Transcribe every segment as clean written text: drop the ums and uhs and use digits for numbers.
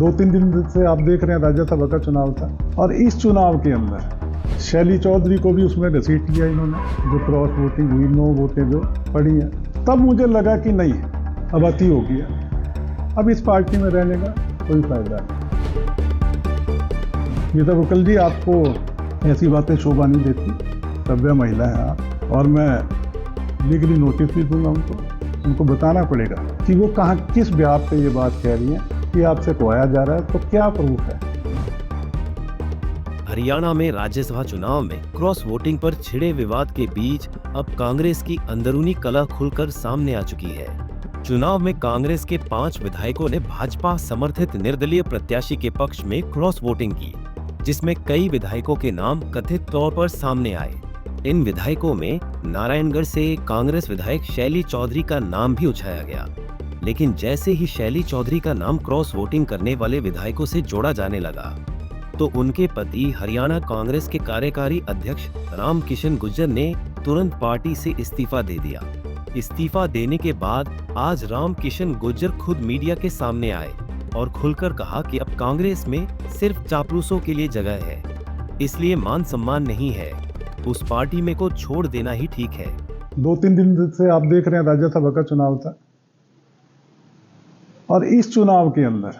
2-3 दिन से आप देख रहे हैं राज्यसभा का चुनाव था और इस चुनाव के अंदर शैली चौधरी को भी उसमें घसीट लिया इन्होंने, जो क्रॉस वोटिंग हुई, 9 वोटें जो पड़ी हैं। तब मुझे लगा कि नहीं, अब अति हो गया, अब इस पार्टी में रहने का कोई फायदा नहीं। गीता बुक्कल जी, आपको ऐसी बातें शोभा नहीं देती, सभ्य महिला है आप, और मैं लीगली नोटिस भी दूंगा उनको बताना पड़ेगा कि वो कहाँ किस ब्याह पे ये बात कह रही हैं कि आपसे खुआया जा रहा है, तो क्या प्रूफ है। हरियाणा में राज्यसभा चुनाव में क्रॉस वोटिंग पर छिड़े विवाद के बीच अब कांग्रेस की अंदरूनी कला खुलकर सामने आ चुकी है। चुनाव में कांग्रेस के 5 विधायकों ने भाजपा समर्थित निर्दलीय प्रत्याशी के पक्ष में क्रॉस वोटिंग की, जिसमें कई विधायकों के नाम कथित तौर पर सामने आए। इन विधायकों में नारायणगढ़ से कांग्रेस विधायक शैली चौधरी का नाम भी उछाया गया, लेकिन जैसे ही शैली चौधरी का नाम क्रॉस वोटिंग करने वाले विधायकों से जोड़ा जाने लगा, तो उनके पति हरियाणा कांग्रेस के कार्यकारी अध्यक्ष रामकिशन गुर्जर ने तुरंत पार्टी से इस्तीफा दे दिया। इस्तीफा देने के बाद आज रामकिशन गुर्जर खुद मीडिया के सामने आए और खुलकर कहा कि अब कांग्रेस में सिर्फ चापलूसों के लिए जगह है, इसलिए मान सम्मान नहीं है, उस पार्टी में को छोड़ देना ही ठीक है। 2-3 दिन से आप देख रहे हैं राज्यसभा का चुनाव था और इस चुनाव के अंदर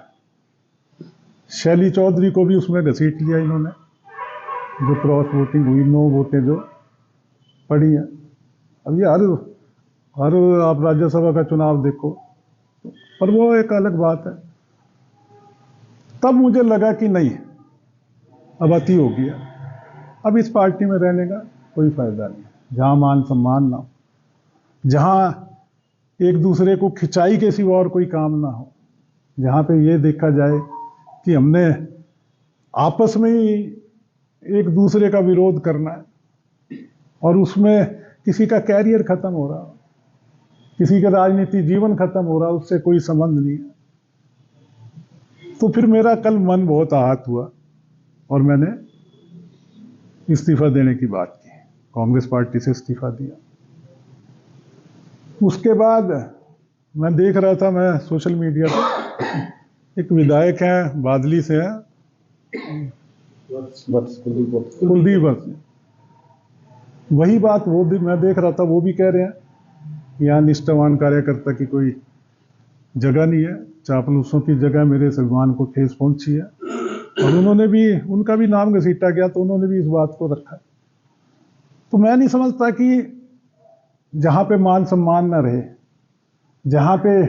शैली चौधरी को भी उसमें घसीट लिया इन्होंने, जो क्रॉस वोटिंग हुई, 9 वोटें जो पड़ी हैं। अब ये हर आप राज्यसभा का चुनाव देखो, पर वो एक अलग बात है। तब मुझे लगा कि नहीं, अब अति हो गया, अब इस पार्टी में रहने का कोई फायदा नहीं, जहां मान सम्मान ना हो, जहां एक दूसरे को खिंचाई के सिवा और कोई काम ना हो, जहां पे ये देखा जाए कि हमने आपस में ही एक दूसरे का विरोध करना है और उसमें किसी का कैरियर खत्म हो रहा, किसी का राजनीतिक जीवन खत्म हो रहा, उससे कोई संबंध नहीं है। तो फिर मेरा कल मन बहुत आहत हुआ और मैंने इस्तीफा देने की बात की, कांग्रेस पार्टी से इस्तीफा दिया। उसके बाद मैं देख रहा था, मैं सोशल मीडिया पर, एक विधायक हैं, बादली से हैं, कुलदीप वत्स, वही बात वो भी मैं देख रहा था, वो भी कह रहे हैं यहाँ निष्ठावान कार्यकर्ता की कोई जगह नहीं है, चापलूसों की जगह मेरे स्वाभिमान को ठेस पहुंची है, और उन्होंने भी, उनका भी नाम घसीटा गया, तो उन्होंने भी इस बात को रखा। तो मैं नहीं समझता कि जहां पे मान सम्मान न रहे, जहां पे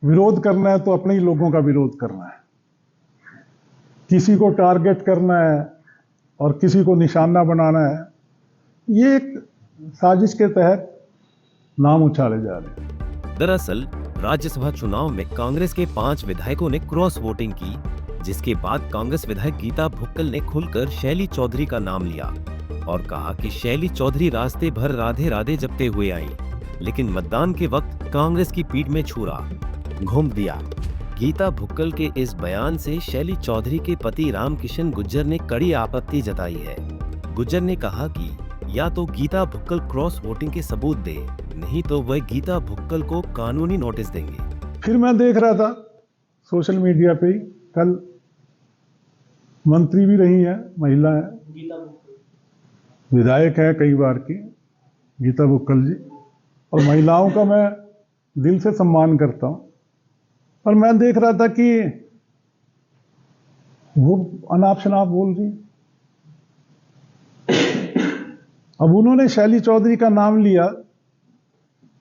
विरोध करना है तो अपने ही लोगों का विरोध करना है, किसी को टारगेट करना है और किसी को निशाना बनाना है, ये एक साजिश के तहत नाम उछाले जा रहे हैं। दरअसल राज्यसभा चुनाव में कांग्रेस के 5 विधायकों ने क्रॉस वोटिंग की, जिसके बाद कांग्रेस विधायक गीता भुक्कल ने खुलकर शैली चौधरी का नाम लिया और कहा कि शैली चौधरी रास्ते भर राधे राधे जपते हुए आई, लेकिन मतदान के वक्त कांग्रेस की पीठ में छुरा घूम दिया। गीता भुक्कल के इस बयान से शैली चौधरी के पति रामकिशन गुर्जर ने कड़ी आपत्ति जताई है। गुर्जर ने कहा कि या तो गीता भुक्कल क्रॉस वोटिंग के सबूत दे, नहीं तो वह गीता भुक्कल को कानूनी नोटिस देंगे। फिर मैं देख रहा था सोशल मीडिया पे, कल मंत्री भी रही है, महिला है, विधायक है कई बार की, गीता भुक्कल जी, और महिलाओं का मैं दिल से सम्मान करता हूं, पर मैं देख रहा था कि वो अनाप शनाप बोल रही। अब उन्होंने शैली चौधरी का नाम लिया,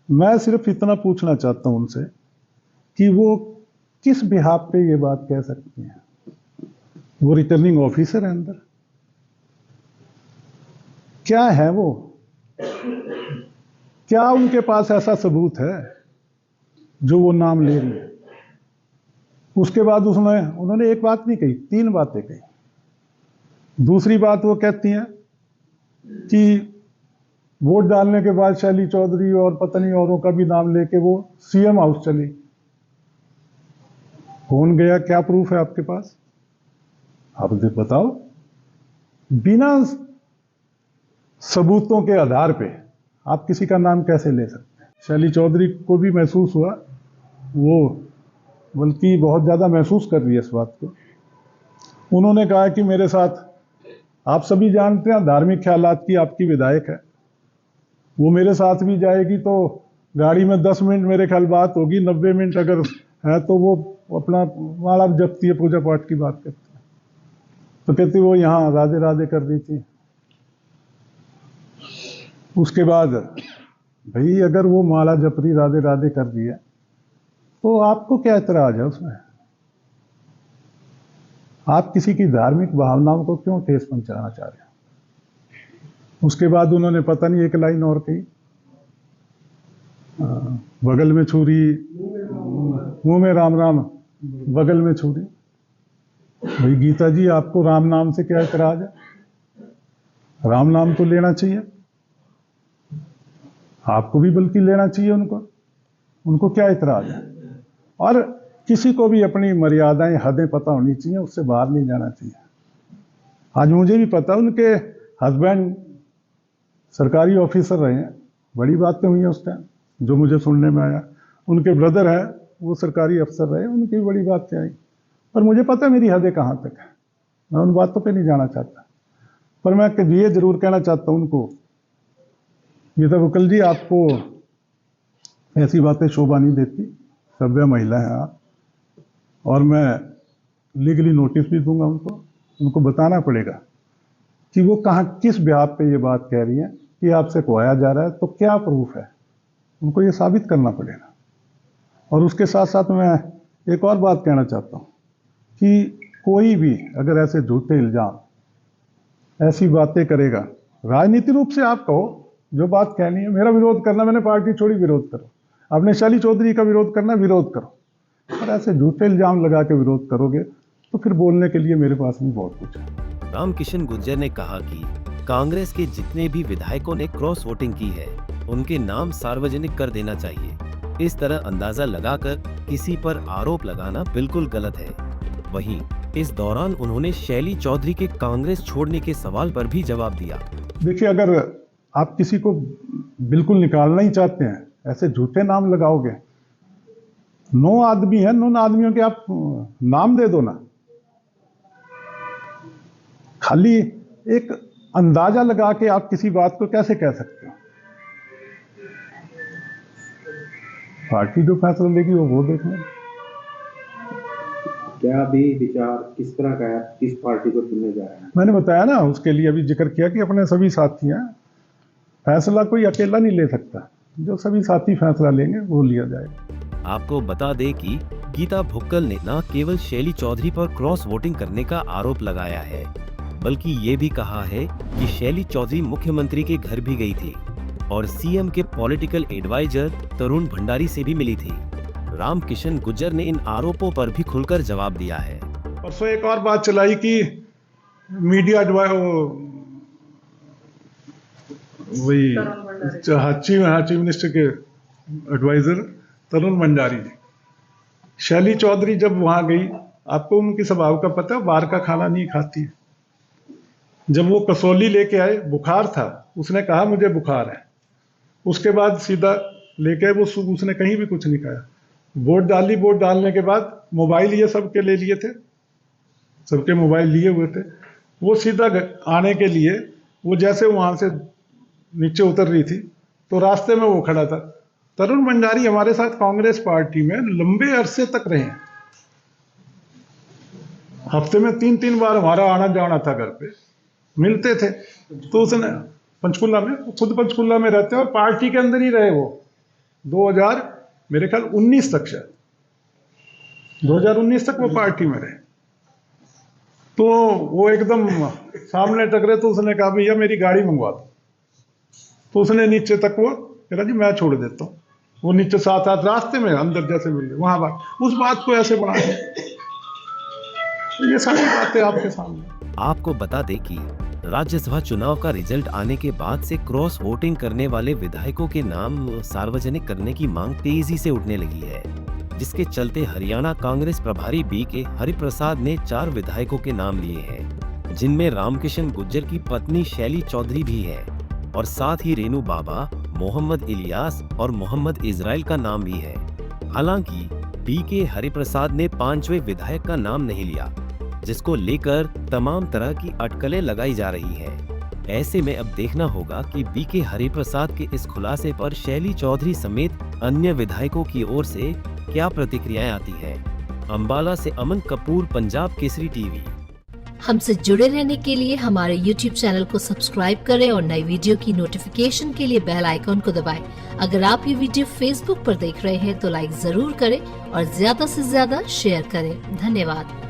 मैं सिर्फ इतना पूछना चाहता हूं उनसे कि वो किस बिहाफ पे ये बात कह सकती हैं। वो रिटर्निंग ऑफिसर है अंदर, क्या है वो, क्या उनके पास ऐसा सबूत है जो वो नाम ले रही है। उसके बाद उन्होंने एक बात नहीं कही, 3 बातें कही। दूसरी बात वो कहती हैं कि वोट डालने के बाद शैली चौधरी और पता नहीं औरों का भी नाम लेके वो सीएम हाउस चली। कौन गया, क्या प्रूफ है आपके पास, आप बताओ। बिना सबूतों के आधार पे आप किसी का नाम कैसे ले सकते हैं। शैली चौधरी को भी महसूस हुआ वो बल्कि बहुत ज़्यादा महसूस कर रही है इस बात को। उन्होंने कहा कि मेरे साथ, आप सभी जानते हैं धार्मिक ख्यालात की आपकी विधायक है, वो मेरे साथ भी जाएगी तो गाड़ी में 10 मिनट मेरे ख्याल बात होगी, 90 मिनट अगर है तो वो अपना माला जपती है, पूजा पाठ की बात करती है। तो कहती वो यहाँ राधे राधे कर रही थी। उसके बाद भाई अगर वो माला जप रही, राधे राधे कर रही है, तो आपको क्या एतराज है उसमें? आप किसी की धार्मिक भावनाओं को क्यों ठेस पहुंचाना चाह रहे हैं? उसके बाद उन्होंने पता नहीं एक लाइन और कही, बगल में छुरी, मुंह में राम राम, बगल में छुरी। भाई गीता जी, आपको राम नाम से क्या एतराज है? राम नाम तो लेना चाहिए, आपको भी बल्कि लेना चाहिए। उनको क्या एतराज है? और किसी को भी अपनी मर्यादाएं, हदें पता होनी चाहिए, उससे बाहर नहीं जाना चाहिए। आज मुझे भी पता, उनके हस्बैंड सरकारी ऑफिसर रहे हैं, बड़ी बातें हुई हैं उस टाइम जो मुझे सुनने में आया। उनके ब्रदर हैं, वो सरकारी अफसर रहे, उनकी भी बड़ी बातें आई। पर मुझे पता मेरी हदें कहाँ तक है, मैं उन बातों पे नहीं जाना चाहता। पर मैं ये जरूर कहना चाहता हूँ उनको, गीता बुक्कल जी, आपको ऐसी बातें शोभा नहीं देती, सभ्य महिला हैं आप, और मैं लीगली नोटिस भी दूंगा उनको बताना पड़ेगा कि वो कहाँ, किस ब्याह पे ये बात कह रही हैं कि आपसे खोया जा रहा है, तो क्या प्रूफ है, उनको ये साबित करना पड़ेगा। और उसके साथ साथ मैं एक और बात कहना चाहता हूँ कि कोई भी अगर ऐसे झूठे इल्जाम, ऐसी बातें करेगा, राजनीतिक रूप से आप कहो जो बात कहनी है, मेरा विरोध करना, मैंने पार्टी छोड़ी, विरोध करो। आपने शैली चौधरी का विरोध करना, विरोध करो। और ऐसे झूठे इल्जाम लगा के विरोध करोगे तो फिर बोलने के लिए मेरे पास भी बहुत कुछ है। रामकिशन गुर्जर ने कहा कि कांग्रेस के जितने भी विधायकों ने क्रॉस वोटिंग की है, उनके नाम सार्वजनिक कर देना चाहिए। इस तरह अंदाजा लगाकर किसी पर आरोप लगाना बिल्कुल गलत है। वहीं इस दौरान उन्होंने शैली चौधरी के कांग्रेस छोड़ने के सवाल पर भी जवाब दिया। देखिए, अगर आप किसी को बिल्कुल निकालना ही चाहते हैं, ऐसे झूठे नाम लगाओगे, 9 आदमी हैं, 9 आदमियों के आप नाम दे दो ना। खाली एक अंदाजा लगा के आप किसी बात को कैसे कह सकते हो? पार्टी जो फैसला लेगी वो देख लें। क्या अभी विचार किस तरह का है, किस पार्टी को चुनने जा रहे हैं? मैंने बताया ना, उसके लिए अभी जिक्र किया कि अपने सभी साथी हैं, फैसला कोई अकेला नहीं ले सकता, जो सभी साथी फैसला लेंगे वो लिया जाएगा। आपको बता दें कि गीता भुक्कल ने न केवल शैली चौधरी पर क्रॉस वोटिंग करने का आरोप लगाया है, बल्कि ये भी कहा है कि शैली चौधरी मुख्यमंत्री के घर भी गई थी और सीएम के पॉलिटिकल एडवाइजर तरुण भंडारी से भी मिली थी। रामकिशन गुर्जर ने इन आरोपों पर भी खुलकर जवाब दिया है। परसों एक और बात चलाई कि मीडिया वही चीफ मिनिस्टर के एडवाइजर तरुण भंडारी जी, शैली चौधरी जब वहां गई, आपको उनकी स्वभाव का पता है, बाहर का खाना नहीं खाती। जब वो कसौली लेके आए, बुखार था, उसने कहा मुझे बुखार है, उसके बाद सीधा लेके आए, वो उसने कहीं भी कुछ नहीं खाया। वोट डाली, वोट डालने के बाद मोबाइल ये सबके ले लिए थे, सबके मोबाइल लिए हुए थे। वो सीधा आने के लिए, वो जैसे वहां से नीचे उतर रही थी तो रास्ते में वो खड़ा था। तरुण भंडारी हमारे साथ कांग्रेस पार्टी में लंबे अरसे तक रहे हैं, हफ्ते में 3-3 बार हमारा आना जाना था, घर पे मिलते थे। तो उसने पंचकुला में, खुद पंचकुला में रहते हैं और पार्टी के अंदर ही रहे वो 2000 मेरे ख्याल 19 तक, शायद 2019 तक वो पार्टी में रहे। तो वो एकदम सामने टकरे तो उसने कहा भैया मेरी गाड़ी मंगवा दो। तो उसने नीचे तक वो कहा जी मैं छोड़ देता हूँ। वो नीचे साथ रास्ते में अंदर जैसे मिले वहां बात, उस बात को ऐसे बढ़ा दिया। तो ये सारी बातें आपके सामने। आपको बता दें कि राज्यसभा चुनाव का रिजल्ट आने के बाद से क्रॉस वोटिंग करने वाले विधायकों के नाम सार्वजनिक करने की मांग तेजी से उठने लगी है, जिसके चलते हरियाणा कांग्रेस प्रभारी बीके हरिप्रसाद ने 4 विधायकों के नाम लिए हैं, जिनमें रामकिशन गुर्जर की पत्नी शैली चौधरी भी है और साथ ही रेनू बाबा, मोहम्मद इलियास और मोहम्मद इजराइल का नाम भी है। हालांकि बीके हरिप्रसाद ने पांचवें विधायक का नाम नहीं लिया, जिसको लेकर तमाम तरह की अटकलें लगाई जा रही हैं। ऐसे में अब देखना होगा कि बीके हरिप्रसाद के इस खुलासे पर शैली चौधरी समेत अन्य विधायकों की ओर से क्या प्रतिक्रियाएं आती हैं। अंबाला से अमन कपूर, पंजाब केसरी टीवी। हमसे जुड़े रहने के लिए हमारे YouTube चैनल को सब्सक्राइब करें और नई वीडियो की नोटिफिकेशन के लिए बेल आइकॉन को दबाएं। अगर आप ये वीडियो Facebook पर देख रहे हैं तो लाइक जरूर करें और ज्यादा से ज्यादा शेयर करें। धन्यवाद।